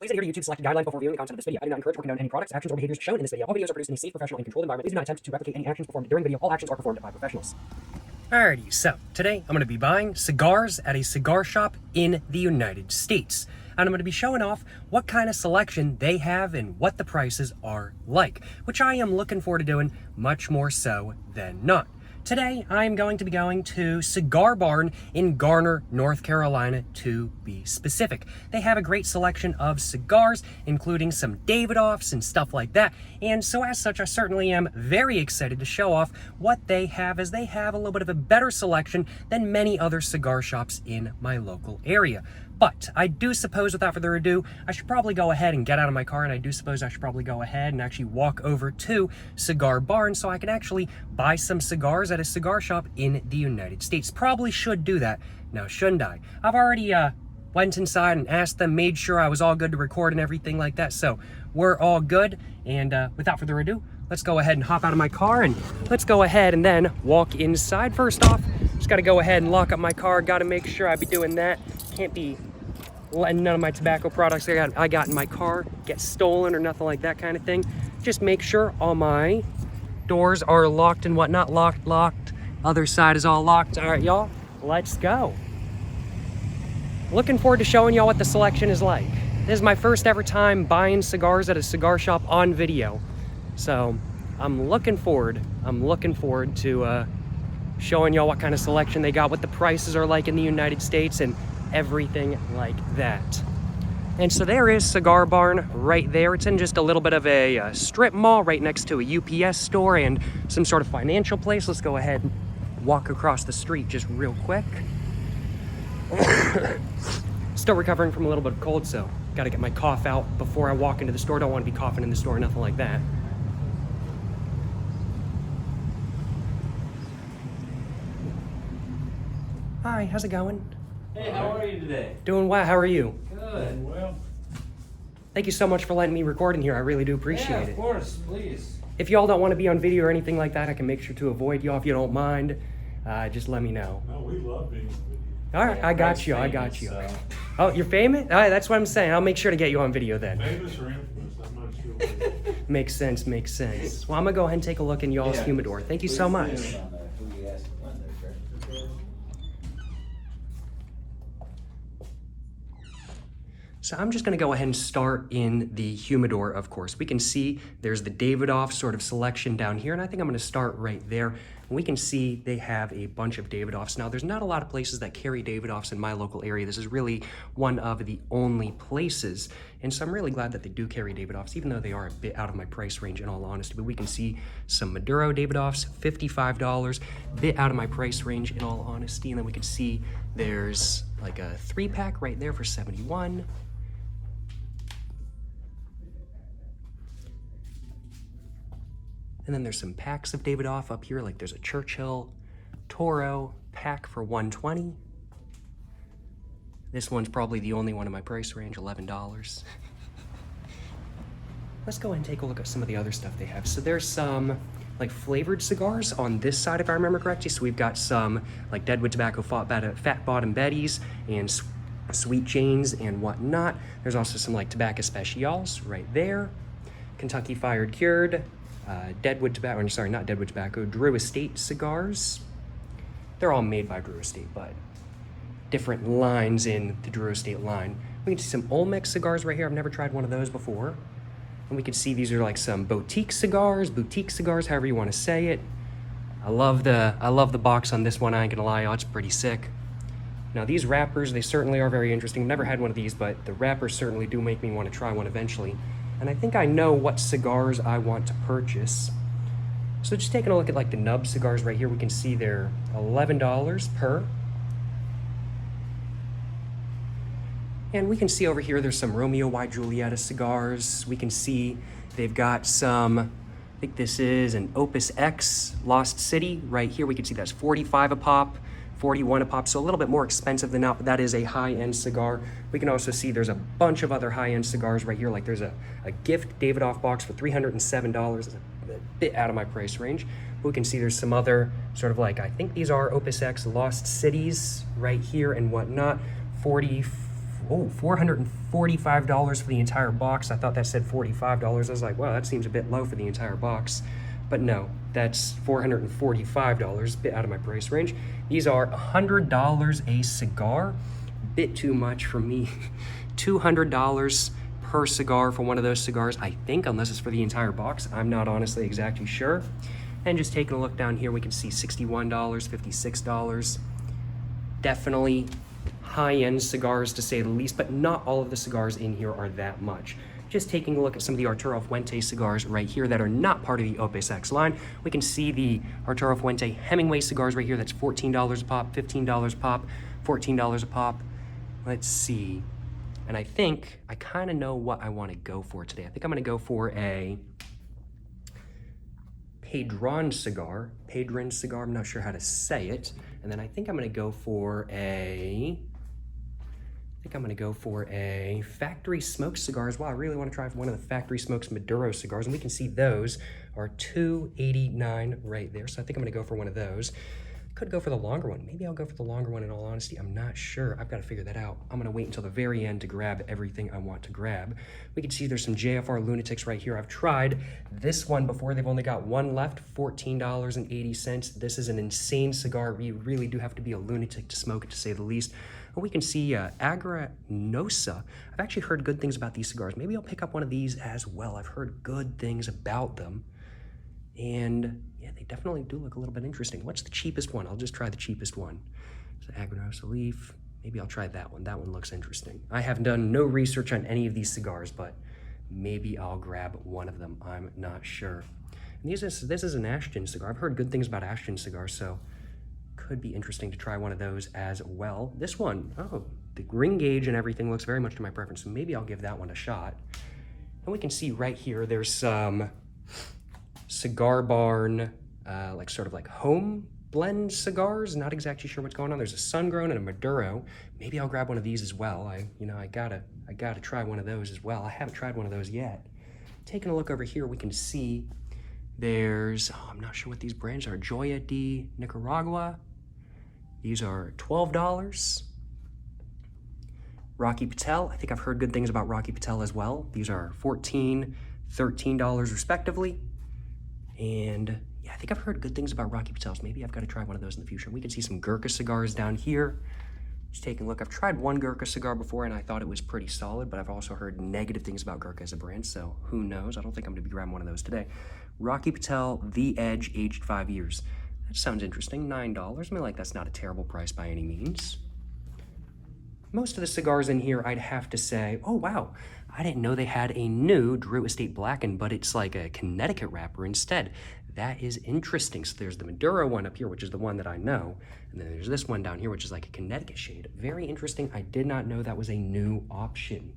Please adhere to YouTube's selected guidelines before viewing the content of this video. I do not encourage or condone any products, actions, or behaviors shown in this video. All videos are produced in a safe, professional, and controlled environment. Please do not attempt to replicate any actions performed during the video. All actions are performed by professionals. Alrighty, so today I'm going to be buying cigars at a cigar shop in the United States. And I'm going to be showing off what kind of selection they have and what the prices are like, which I am looking forward to doing much more so than not. Today, I'm going to be going to Cigar Barn in Garner, North Carolina, to be specific. They have a great selection of cigars, including some Davidoffs and stuff like that. And so as such, I certainly am very excited to show off what they have, as they have a little bit of a better selection than many other cigar shops in my local area. But I do suppose, without further ado, I should probably go ahead and get out of my car, and I do suppose I should probably go ahead and actually walk over to Cigar Barn so I can actually buy some cigars at a cigar shop in the United States. Probably should do that. Now, shouldn't I? I've already went inside and asked them, made sure I was all good to record and everything like that, so we're all good. And without further ado, let's go ahead and hop out of my car, and let's go ahead and then walk inside. First off, just got to go ahead and lock up my car. Got to make sure I be doing that. Can't be letting none of my tobacco products I got in my car get stolen or nothing like that kind of thing. Just make sure all my doors are locked and whatnot. Locked. Other side is all locked. All right, y'all, let's go. Looking forward to showing y'all what the selection is like. This is my first ever time buying cigars at a cigar shop on video. So I'm looking forward to showing y'all what kind of selection they got, what the prices are like in the United States, and everything like that. And so there is Cigar Barn right there. It's in just a little bit of a strip mall right next to a UPS store and some sort of financial place. Let's go ahead and walk across the street just real quick. Still recovering from a little bit of cold, so got to get my cough out before I walk into the store. Don't want to be coughing in the store, nothing like that. Hi, how's it going? Hey, how are you today? Doing well, how are you? Good. Well, Thank you so much for letting me record in here. I really do appreciate yeah, it. of course, please. If y'all don't want to be on video or anything like that, I can make sure to avoid y'all if you don't mind. Just let me know. No, we love being with you. All right, I got you. So. Oh, you're famous? All right, that's what I'm saying. I'll make sure to get you on video then. Famous or infamous, I'm not sure. Makes sense. Well, I'm going to go ahead and take a look in y'all's Yeah. humidor. Thank you so much. So I'm just going to go ahead and start in the humidor, of course. We can see there's the Davidoff sort of selection down here, and I think I'm going to start right there. And we can see they have a bunch of Davidoffs. Now, there's not a lot of places that carry Davidoffs in my local area. This is really one of the only places. And so I'm really glad that they do carry Davidoffs, even though they are a bit out of my price range, in all honesty. But we can see some Maduro Davidoffs, $55, bit out of my price range, in all honesty. And then we can see there's like a 3-pack right there for $71. And then there's some packs of Davidoff up here, like there's a Churchill Toro pack for $120. This one's probably the only one in my price range, $11. Let's go ahead and take a look at some of the other stuff they have. So there's some like flavored cigars on this side, if I remember correctly. So we've got some like Deadwood Tobacco Fat Bottom Betties and Sweet Janes and whatnot. There's also some like Tobacco Specials right there. Kentucky Fired Cured. Deadwood Tobacco, sorry, not Deadwood Tobacco, Drew Estate cigars. They're all made by Drew Estate, but different lines in the Drew Estate line. We can see some Olmec cigars right here. I've never tried one of those before. And we can see these are like some boutique cigars, however you want to say it. I love the box on this one, I ain't gonna lie, it's pretty sick. Now these wrappers, they certainly are very interesting. I've never had one of these, but the wrappers certainly do make me want to try one eventually. And I think I know what cigars I want to purchase. So just taking a look at like the nub cigars right here, we can see they're $11 per. And we can see over here there's some Romeo y Julieta cigars. We can see they've got some, I think this is an Opus X Lost City right here. We can see that's $45 a pop. 41 a pop, so a little bit more expensive than that, but that is a high-end cigar. We can also see there's a bunch of other high-end cigars right here, like there's a gift Davidoff box for $307. It's a bit out of my price range. But we can see there's some other sort of like, I think these are Opus X Lost Cities right here and whatnot. Oh, $445 for the entire box. I thought that said $45. I was like, wow, that seems a bit low for the entire box. But no, that's $445, a bit out of my price range. These are $100 a cigar. Bit too much for me. $200 per cigar for one of those cigars, I think, unless it's for the entire box. I'm not honestly exactly sure. And just taking a look down here, we can see $61, $56. Definitely high-end cigars to say the least, but not all of the cigars in here are that much. Just taking a look at some of the Arturo Fuente cigars right here that are not part of the Opus X line. We can see the Arturo Fuente Hemingway cigars right here. That's $14 a pop, $15 a pop, $14 a pop. Let's see. And I think I kind of know what I want to go for today. I think I'm going to go for a Padron cigar. I'm not sure how to say it. And then I think I'm going to go for a factory smoked cigar as well. I really want to try one of the factory smokes Maduro cigars, and we can see those are $2.89 right there. So I think I'm going to go for one of those. Could go for the longer one. Maybe I'll go for the longer one in all honesty. I'm not sure. I've got to figure that out. I'm going to wait until the very end to grab everything I want to grab. We can see there's some JFR Lunatics right here. I've tried this one before. They've only got one left, $14.80. This is an insane cigar. You really do have to be a lunatic to smoke it, to say the least. And we can see Agra Nosa. I've actually heard good things about these cigars. Maybe I'll pick up one of these as well. I've heard good things about them. And yeah, they definitely do look a little bit interesting. What's the cheapest one? I'll just try the cheapest one. So Agra Nosa Leaf. Maybe I'll try that one. That one looks interesting. I have done no research on any of these cigars, but maybe I'll grab one of them. I'm not sure. And this is an Ashton cigar. I've heard good things about Ashton cigars, so could be interesting to try one of those as well. This one, oh, the ring gauge and everything looks very much to my preference, so maybe I'll give that one a shot. And we can see right here, there's some Cigar Barn, sort of like home blend cigars. Not exactly sure what's going on. There's a Sun-Grown and a Maduro. Maybe I'll grab one of these as well. I gotta try one of those as well. I haven't tried one of those yet. Taking a look over here, we can see there's, I'm not sure what these brands are. Joya de Nicaragua. These are $12. Rocky Patel. I think I've heard good things about Rocky Patel as well. These are $14, $13 respectively. And yeah, I think I've heard good things about Rocky Patels. Maybe I've got to try one of those in the future. We can see some Gurkha cigars down here. Just taking a look. I've tried one Gurkha cigar before and I thought it was pretty solid, but I've also heard negative things about Gurkha as a brand, so who knows? I don't think I'm going to be grabbing one of those today. Rocky Patel, The Edge, aged 5 years. That sounds interesting. $9. I mean, like, that's not a terrible price by any means. Most of the cigars in here, I'd have to say, oh, wow. I didn't know they had a new Drew Estate Blackened, but it's like a Connecticut wrapper instead. That is interesting. So there's the Maduro one up here, which is the one that I know. And then there's this one down here, which is like a Connecticut shade. Very interesting. I did not know that was a new option.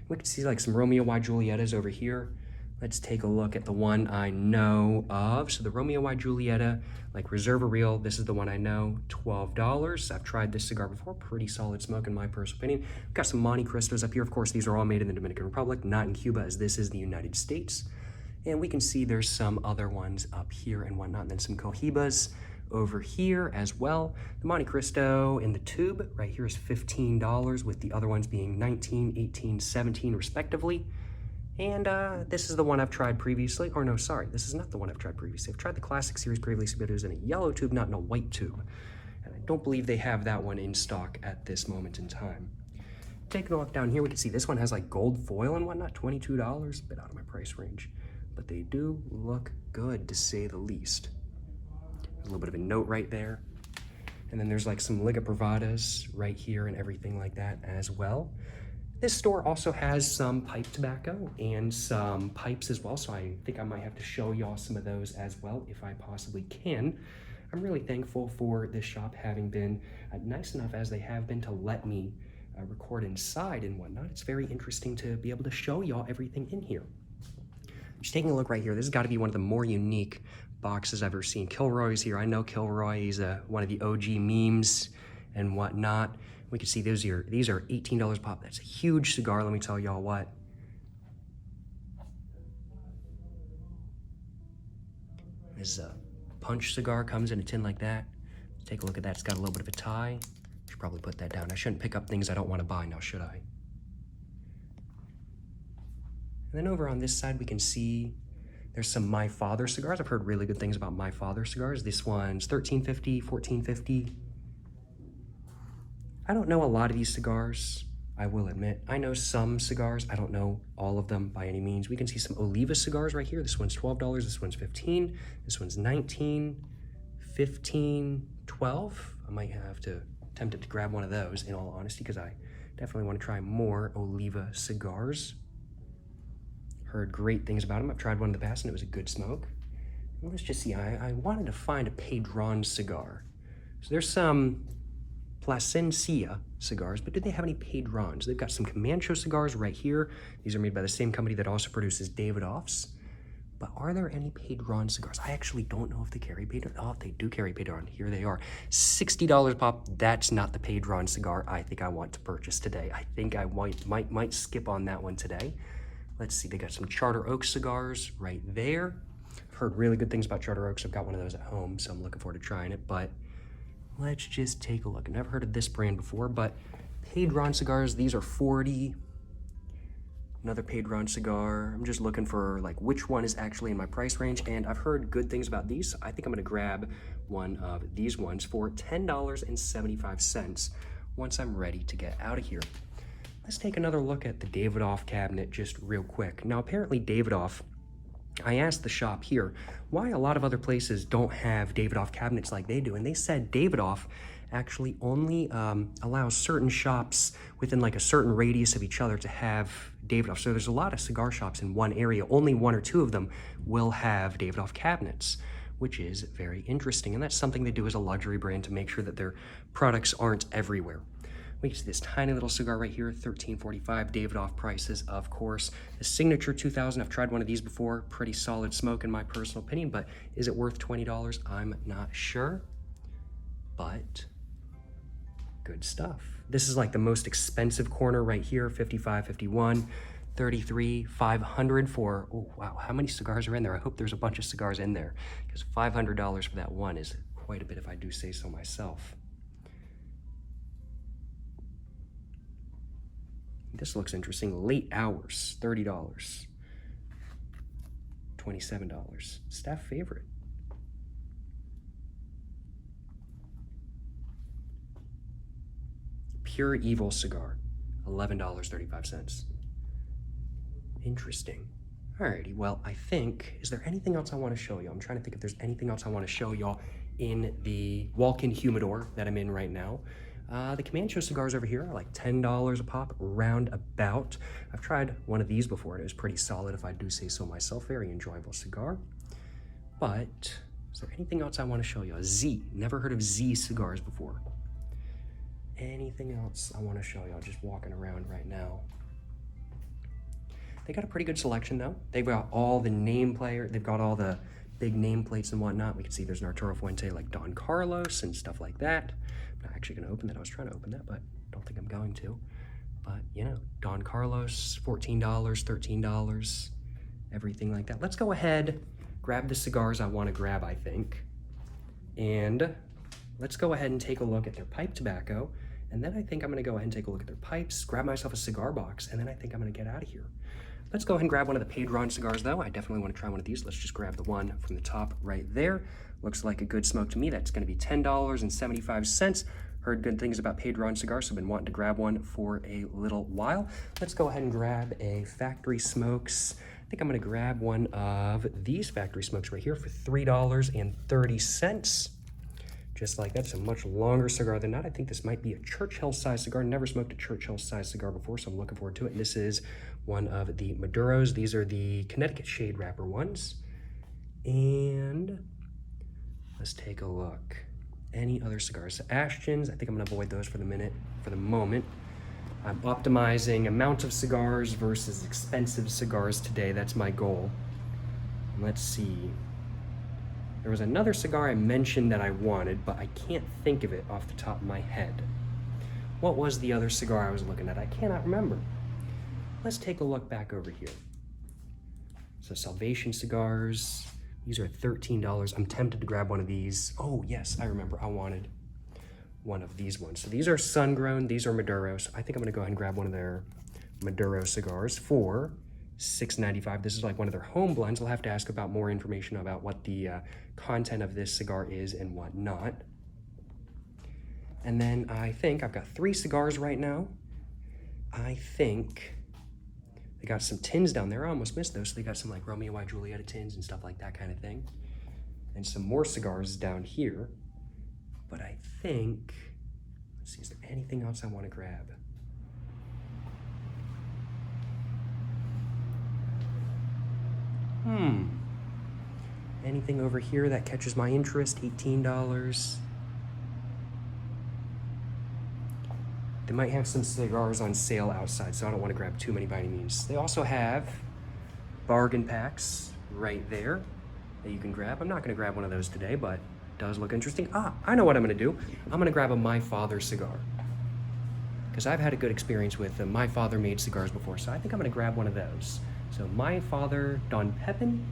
We can see like some Romeo y Julietas over here. Let's take a look at the one I know of. So the Romeo y Julieta, like Reserva Real, this is the one I know, $12. I've tried this cigar before, pretty solid smoke in my personal opinion. We've got some Monte Cristos up here. Of course, these are all made in the Dominican Republic, not in Cuba, as this is the United States. And we can see there's some other ones up here and whatnot, and then some Cohibas over here as well. The Monte Cristo in the tube right here is $15, with the other ones being $19, $18, $17 respectively. And this is the one I've tried previously. Or no, sorry, this is not the one I've tried previously. I've tried the Classic Series previously, but it was in a yellow tube, not in a white tube. And I don't believe they have that one in stock at this moment in time. Taking a look down here, we can see this one has like gold foil and whatnot, $22, a bit out of my price range. But they do look good, to say the least. There's a little bit of a note right there. And then there's like some Liga Privadas right here and everything like that as well. This store also has some pipe tobacco and some pipes as well, so I think I might have to show y'all some of those as well if I possibly can. I'm really thankful for this shop having been nice enough as they have been to let me record inside and whatnot. It's very interesting to be able to show y'all everything in here. Just taking a look right here, this has got to be one of the more unique boxes I've ever seen. Kilroy's here. I know Kilroy, he's one of the OG memes and whatnot. We can see these are $18 pop. That's a huge cigar, let me tell y'all what. This punch cigar comes in a tin like that. Take a look at that. It's got a little bit of a tie. Should should probably put that down. I shouldn't pick up things I don't want to buy now, should I? And then over on this side, we can see there's some My Father cigars. I've heard really good things about My Father cigars. This one's $13.50, $14.50. I don't know a lot of these cigars, I will admit. I know some cigars. I don't know all of them by any means. We can see some Oliva cigars right here. This one's $12. This one's $15. This one's $19, $15, $12. I might have to tempted to grab one of those in all honesty because I definitely want to try more Oliva cigars. Heard great things about them. I've tried one in the past and it was a good smoke. And let's just see, I wanted to find a Padron cigar. So there's some Plasencia cigars, but do they have any Padrons? They've got some Comancho cigars right here. These are made by the same company that also produces Davidoff's. But are there any Padron cigars? I actually don't know if they carry Padron. Oh, they do carry Padron. Here they are. $60 pop. That's not the Padron cigar I think I want to purchase today. I think I might skip on that one today. Let's see, they got some Charter Oak cigars right there. I've heard really good things about Charter Oaks. I've got one of those at home, so I'm looking forward to trying it. But let's just take a look. I've never heard of this brand before, but Padron cigars, these are $40. Another Padron cigar. I'm just looking for like which one is actually in my price range, and I've heard good things about these. So I think I'm gonna grab one of these ones for $10.75 once I'm ready to get out of here. Let's take another look at the Davidoff cabinet just real quick. Now apparently Davidoff, I asked the shop here why a lot of other places don't have Davidoff cabinets like they do, and they said Davidoff actually only allows certain shops within like a certain radius of each other to have Davidoff. So there's a lot of cigar shops in one area. Only one or two of them will have Davidoff cabinets, which is very interesting. And that's something they do as a luxury brand to make sure that their products aren't everywhere. We can see this tiny little cigar right here, $13.45, Davidoff prices, of course. The Signature 2000, I've tried one of these before. Pretty solid smoke in my personal opinion, but is it worth $20? I'm not sure, but good stuff. This is like the most expensive corner right here, 55, 51, 33, 500 for, oh wow, how many cigars are in there? I hope there's a bunch of cigars in there, because $500 for that one is quite a bit if I do say so myself. This looks interesting. Late Hours, $30. $27. Staff favorite. Pure Evil cigar, $11.35. Interesting. Alrighty, well, I think, is there anything else I want to show you? I'm trying to think if there's anything else I want to show y'all in the walk-in humidor that I'm in right now. The Comancho cigars over here are like $10 a pop, roundabout. I've tried one of these before and it was pretty solid if I do say so myself. Very enjoyable cigar. But is there anything else I want to show you? Z, never heard of Z cigars before. Anything else I want to show y'all just walking around right now? They got a pretty good selection though. They've got all the they've got all the big nameplates and whatnot. We can see there's an Arturo Fuente like Don Carlos and stuff like that. I'm not actually gonna open that. I was trying to open that, but don't think I'm going to. But you know, Don Carlos, $14, $13, everything like that. Let's go ahead, grab the cigars I wanna grab, I think. And let's go ahead and take a look at their pipe tobacco. And then I think I'm gonna go ahead and take a look at their pipes, grab myself a cigar box, and then I think I'm gonna get out of here. Let's go ahead and grab one of the Padron cigars though. I definitely wanna try one of these. Let's just grab the one from the top right there. Looks like a good smoke to me. That's gonna be $10.75. Heard good things about Padron cigars, so I've been wanting to grab one for a little while. Let's go ahead and grab a Factory Smokes. I think I'm gonna grab one of these Factory Smokes right here for $3.30. Just like that. It's a much longer cigar than that. I think this might be a Churchill-sized cigar. Never smoked a Churchill-sized cigar before, so I'm looking forward to it. And this is one of the Maduros. These are the Connecticut shade wrapper ones. And let's take a look. Any other cigars? Ashton's, I think I'm gonna avoid those for the moment. I'm optimizing amount of cigars versus expensive cigars today. That's my goal. Let's see. There was another cigar I mentioned that I wanted, but I can't think of it off the top of my head. What was the other cigar I was looking at? I cannot remember. Let's take a look back over here. So Salvation cigars, these are $13. I'm tempted to grab one of these. Oh yes, I remember, I wanted one of these ones. So these are sun-grown, these are Maduros. I think I'm gonna go ahead and grab one of their Maduro cigars for $6.95. This is like one of their home blends. I'll have to ask about more information about what the content of this cigar is and what not. And then I think I've got 3 cigars right now. I think they got some tins down there. I almost missed those. So they got some like Romeo y Julieta tins and stuff like that kind of thing. And some more cigars down here. But I think, let's see, is there anything else I want to grab? Anything over here that catches my interest? $18. They might have some cigars on sale outside, so I don't want to grab too many by any means. They also have bargain packs right there that you can grab. I'm not going to grab one of those today, but it does look interesting. I know what I'm going to do. I'm going to grab a My Father cigar, because I've had a good experience with My Father made cigars before, so I think I'm going to grab one of those. So My Father Don Pepin,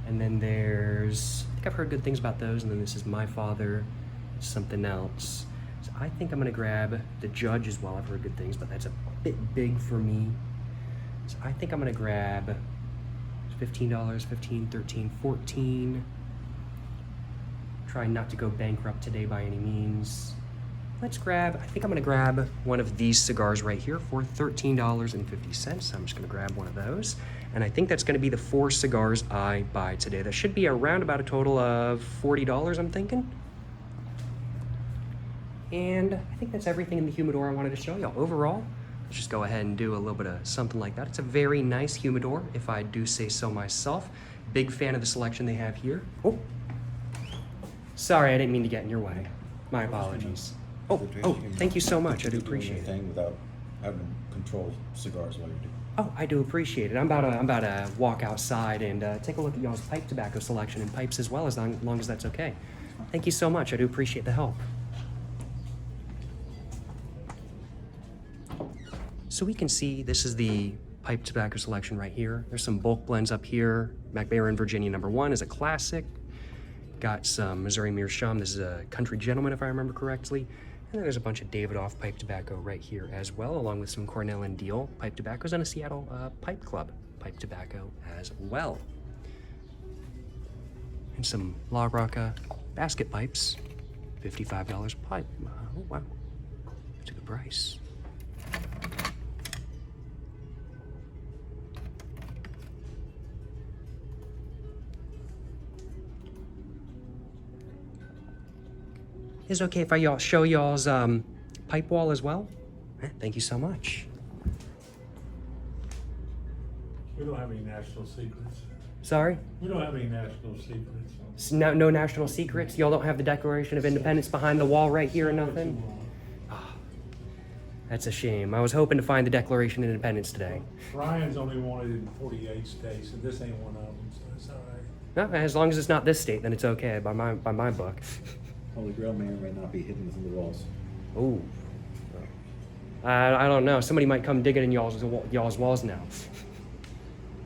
and then there's, I think I've heard good things about those, and then this is My Father something else. So I think I'm gonna grab the Judge as well. I've heard good things, but that's a bit big for me. So I think I'm gonna grab $15, 15, 13, 14. Try not to go bankrupt today by any means. I think I'm gonna grab one of these cigars right here for $13.50. I'm just gonna grab one of those. And I think that's gonna be the 4 cigars I buy today. That should be around about a total of $40, I'm thinking. And I think that's everything in the humidor I wanted to show y'all. Overall, let's just go ahead and do a little bit of something like that. It's a very nice humidor, if I do say so myself. Big fan of the selection they have here. Oh, sorry, I didn't mean to get in your way. My apologies. Oh, thank you so much. I do appreciate it. Without having to control cigars while you do. Oh, I do appreciate it. I'm about to walk outside and take a look at y'all's pipe tobacco selection and pipes as well, as long as that's okay. Thank you so much. I do appreciate the help. So we can see this is the pipe tobacco selection right here. There's some bulk blends up here. McBaron Virginia #1 is a classic. Got some Missouri Meerschaum. This is a Country Gentleman, if I remember correctly. And then there's a bunch of Davidoff pipe tobacco right here as well, along with some Cornell and Deal pipe tobaccos and a Seattle Pipe Club pipe tobacco as well. And some La Rocca basket pipes, $55 a pipe. Oh, wow, that's a good price. Is it okay if I show y'all's pipe wall as well? Thank you so much. We don't have any national secrets. Sorry? We don't have any national secrets. No national secrets? Y'all don't have the Declaration of Independence behind the wall right here or nothing? Oh, that's a shame. I was hoping to find the Declaration of Independence today. Ryan's only wanted it in 48 states, and this ain't one of them, so it's all right. No, as long as it's not this state, then it's okay by my book. Holy Grail may or may not be hidden within the walls. Ooh. I don't know. Somebody might come digging in y'all's walls now.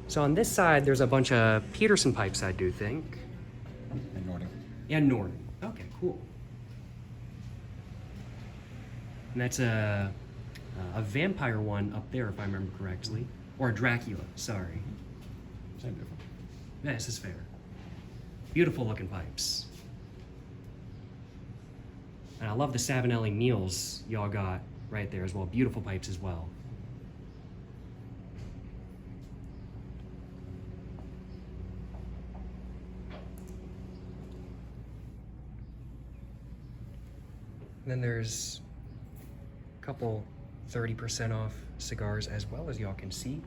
So on this side, there's a bunch of Peterson pipes, I do think. And Nordic. And Norton. Okay, cool. And that's a vampire one up there, if I remember correctly. Or a Dracula, sorry. Same difference. Yeah, this is fair. Beautiful looking pipes. And I love the Savinelli Meals y'all got right there as well. Beautiful pipes as well. And then there's a couple 30% off cigars as well, as y'all can see.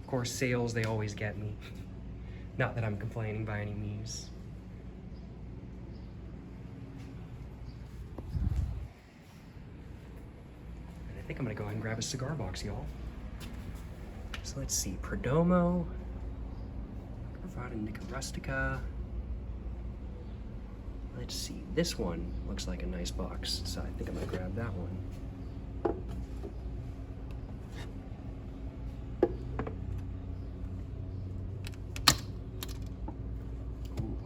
Of course, sales, they always get me. Not that I'm complaining by any means. I think I'm gonna go ahead and grab a cigar box, y'all. So let's see, Perdomo, Carvada Nica Rustica. Let's see, this one looks like a nice box, so I think I'm gonna grab that one. Ooh,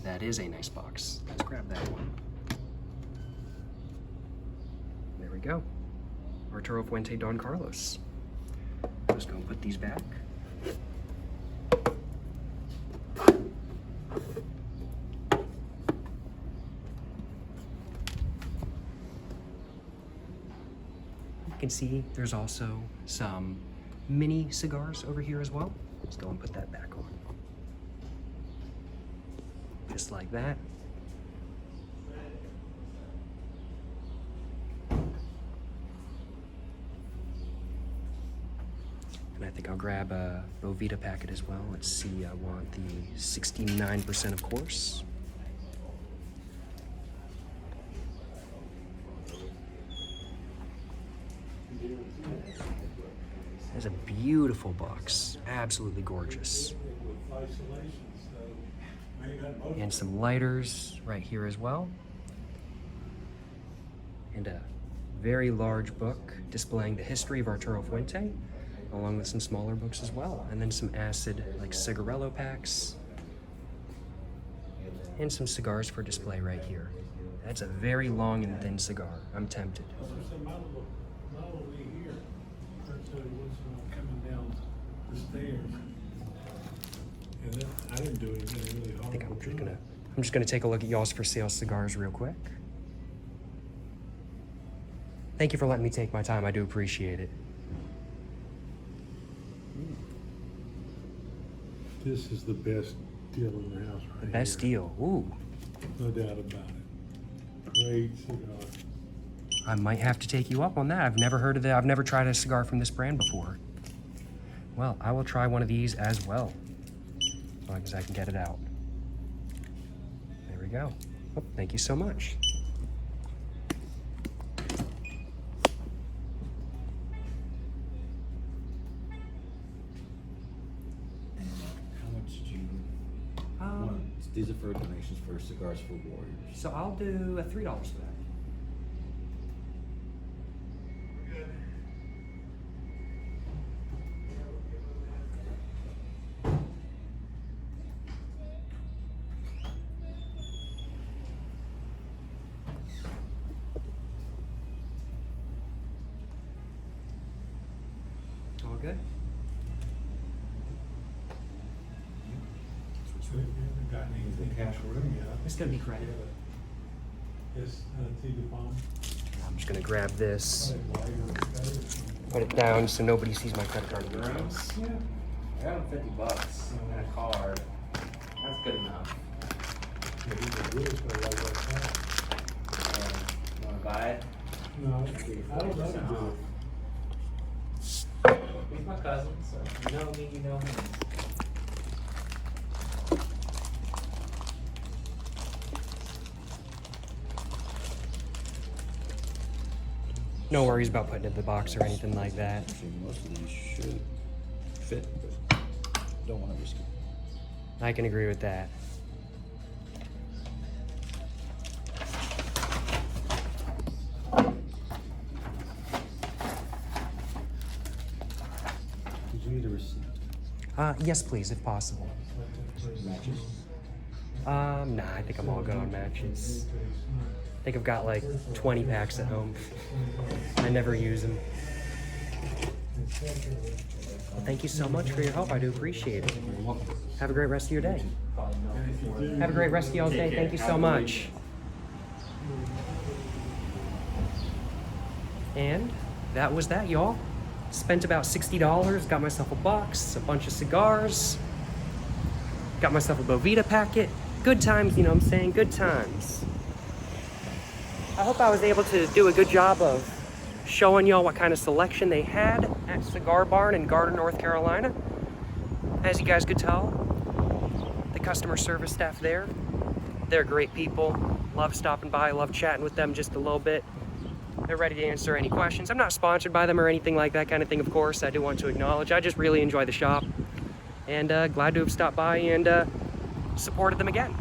that is a nice box. Let's grab that one. go. Arturo Fuente Don Carlos. Just gonna put these back. You can see there's also some mini cigars over here as well. Let's go and put that back on. Just like that. And I think I'll grab a Bovita packet as well. Let's see, I want the 69% of course. That's a beautiful box, absolutely gorgeous. And some lighters right here as well. And a very large book displaying the history of Arturo Fuente, along with some smaller books as well. And then some acid, like cigarello packs. And some cigars for display right here. That's a very long and thin cigar. I'm tempted. There's a model over here. That's what's coming down the stairs. And then, I didn't do anything really hard. I think I'm just gonna take a look at y'all's for sale cigars real quick. Thank you for letting me take my time. I do appreciate it. This is the best deal in the house right The best deal. Ooh. No doubt about it. Great cigar. I might have to take you up on that. I've never heard of that. I've never tried a cigar from this brand before. Well, I will try one of these as well, as long as I can get it out. There we go. Oh, thank you so much. How much did you want? These are for donations for Cigars for Warriors. So I'll do a $3 for that. All good? So you haven't gotten Is anything. the cash room? Yeah. It's gonna be credit. Yes, Tigger Bomb. I'm just gonna grab this, Probably wider, better. put it down so nobody sees my credit card details. Yeah. I got him $50 and a card. That's good enough. Yeah, these are really for like that. You wanna buy it? No, I don't know to do it. He's my cousin, so you know me, you know him. No worries about putting it in the box or anything like that. Actually, most of these should fit, but don't want to risk it. I can agree with that. Did you need a receipt? Yes, please, if possible. Matches? Nah, I think I'm all good on matches. I think I've got like 20 packs at home. I never use them. Well, thank you so much for your help. I do appreciate it. Have a great rest of your day. Have a great rest of y'all's day. Thank you so much. And that was that, y'all. Spent about $60, got myself a box, a bunch of cigars, got myself a Bovita packet. Good times, you know what I'm saying? Good times. I hope I was able to do a good job of showing y'all what kind of selection they had at Cigar Barn in Garner, North Carolina. As you guys could tell, the customer service staff there, they're great people. Love stopping by, love chatting with them just a little bit. They're ready to answer any questions. I'm not sponsored by them or anything like that kind of thing, of course. I do want to acknowledge. I just really enjoy the shop. And glad to have stopped by and supported them again.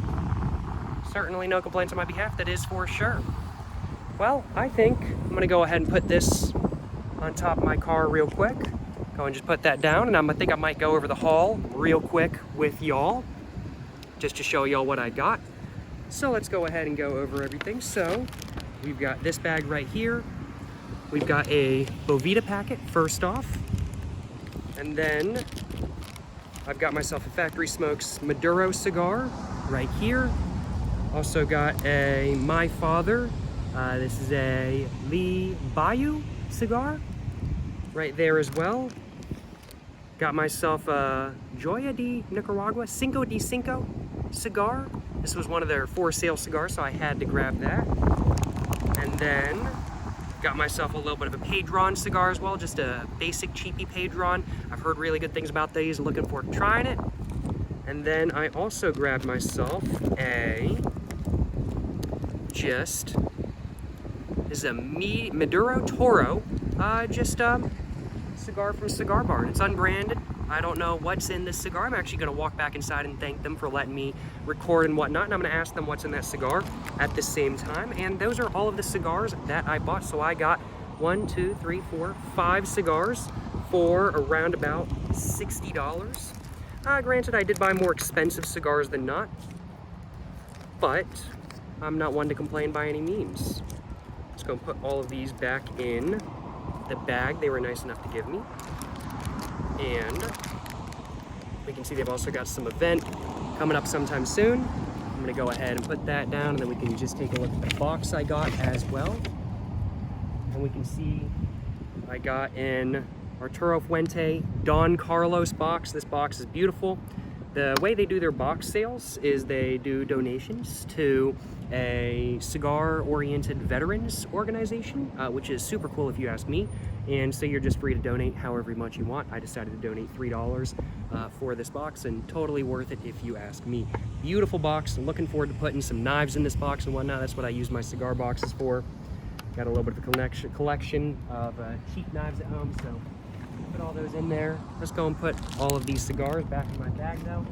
Certainly no complaints on my behalf, that is for sure. Well, I think I'm gonna go ahead and put this on top of my car real quick. Go and just put that down, and I think I might go over the haul real quick with y'all, just to show y'all what I got. So let's go ahead and go over everything. So we've got this bag right here. we've got a Bovita packet first off. And then I've got myself a Factory Smokes Maduro cigar right here. Also got a My Father. This is a Lee Bayou cigar right there as well. Got myself a Joya de Nicaragua Cinco de Cinco cigar. This was one of their for sale cigars, so I had to grab that. And then got myself a little bit of a Padron cigar as well, just a basic cheapy Padron. I've heard really good things about these, looking forward to trying it. And then I also grabbed myself this is a Maduro Toro, cigar from Cigar Barn. It's unbranded. I don't know what's in this cigar. I'm actually gonna walk back inside and thank them for letting me record and whatnot, and I'm gonna ask them what's in that cigar at the same time. And those are all of the cigars that I bought. So I got 1, 2, 3, 4, 5 cigars for around about $60. Granted, I did buy more expensive cigars than not, but I'm not one to complain by any means. Just gonna put all of these back in the bag they were nice enough to give me. And we can see they've also got some event coming up sometime soon. I'm gonna go ahead and put that down, and then we can just take a look at the box I got as well. And we can see I got an Arturo Fuente Don Carlos box. This box is beautiful. The way they do their box sales is they do donations to a cigar-oriented veterans organization, which is super cool if you ask me. And so you're just free to donate however much you want. I decided to donate $3 for this box, and totally worth it if you ask me. Beautiful box. I'm looking forward to putting some knives in this box and whatnot. That's what I use my cigar boxes for. Got a little bit of a collection of cheap knives at home, so put all those in there. Let's go and put all of these cigars back in my bag though.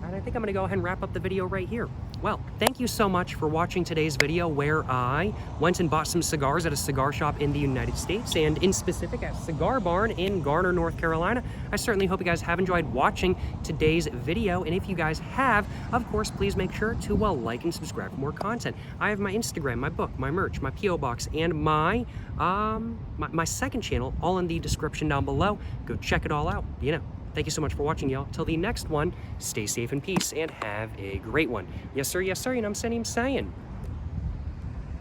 And I think I'm gonna go ahead and wrap up the video right here. Well, thank you so much for watching today's video where I went and bought some cigars at a cigar shop in the United States, and in specific at Cigar Barn in Garner, North Carolina. I certainly hope you guys have enjoyed watching today's video, and if you guys have, of course, please make sure to like and subscribe for more content. I have my Instagram, my book, my merch, my P.O. box, and my second channel all in the description down below. Go check it all out. Thank you so much for watching, y'all. Till the next one, stay safe in peace and have a great one. Yes, sir, you know what I'm saying?